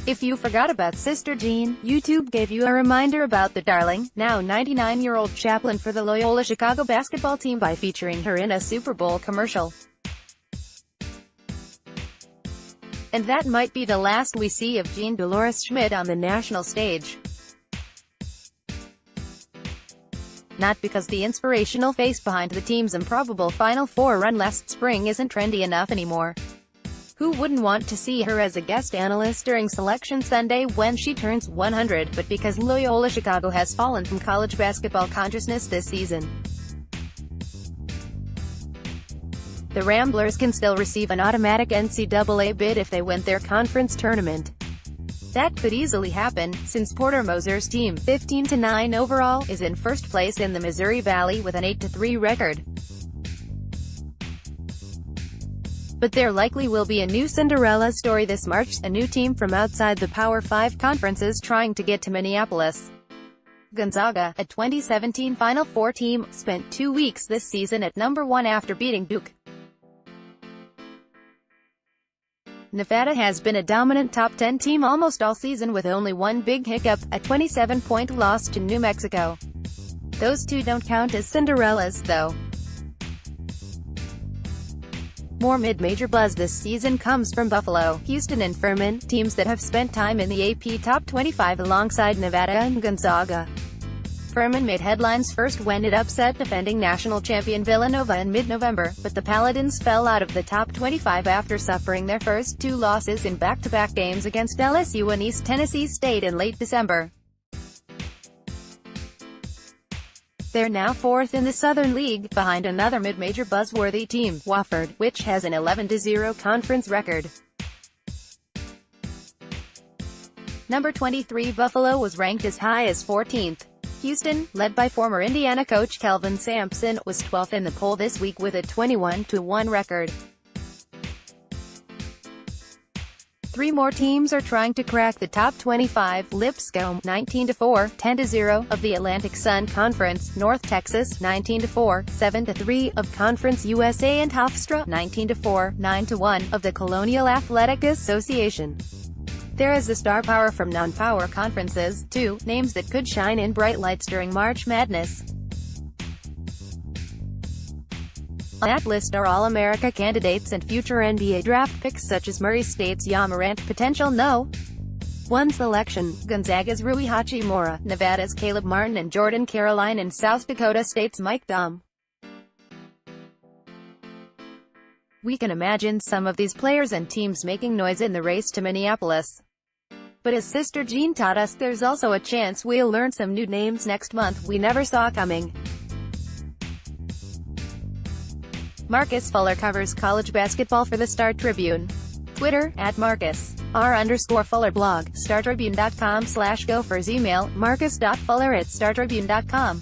If you forgot about Sister Jean, YouTube gave you a reminder about the darling, now 99-year-old chaplain for the Loyola Chicago basketball team by featuring her in a Super Bowl commercial. And that might be the last we see of Jean Dolores Schmidt on the national stage. Not because the inspirational face behind the team's improbable Final Four run last spring isn't trendy enough anymore. Who wouldn't want to see her as a guest analyst during Selection Sunday when she turns 100, but because Loyola Chicago has fallen from college basketball consciousness this season. The Ramblers can still receive an automatic NCAA bid if they win their conference tournament. That could easily happen, since Porter Moser's team, 15-9 overall, is in first place in the Missouri Valley with an 8-3 record. But there likely will be a new Cinderella story this March, a new team from outside the Power 5 conferences trying to get to Minneapolis. Gonzaga, a 2017 Final Four team, spent 2 weeks this season at number 1 after beating Duke. Nevada has been a dominant top 10 team almost all season with only one big hiccup, a 27-point loss to New Mexico. Those two don't count as Cinderellas, though. More mid-major buzz this season comes from Buffalo, Houston and Furman, teams that have spent time in the AP Top 25 alongside Nevada and Gonzaga. Furman made headlines first when it upset defending national champion Villanova in mid-November, but the Paladins fell out of the top 25 after suffering their first 2 losses in back-to-back games against LSU and East Tennessee State in late December. They're now 4th in the Southern League, behind another mid-major buzzworthy team, Wofford, which has an 11-0 conference record. Number 23 Buffalo was ranked as high as 14th. Houston, led by former Indiana coach Kelvin Sampson, was 12th in the poll this week with a 21-1 record. 3 more teams are trying to crack the top 25, Lipscomb, 19-4, 10-0, of the Atlantic Sun Conference, North Texas, 19-4, 7-3, of Conference USA and Hofstra, 19-4, 9-1, of the Colonial Athletic Association. There is the star power from non-power conferences, too, names that could shine in bright lights during March Madness. On that list are All-America candidates and future NBA draft picks such as Murray State's Ja Morant, potential No. 1 selection, Gonzaga's Rui Hachimura, Nevada's Caleb Martin and Jordan Caroline and South Dakota State's Mike Daum. We can imagine some of these players and teams making noise in the race to Minneapolis. But as Sister Jean taught us, there's also a chance we'll learn some new names next month we never saw coming. Marcus Fuller covers college basketball for the Star Tribune. Twitter, @MarcusR_Fuller. Blog, StarTribune.com/Gophers. Email, marcus.fuller@startribune.com.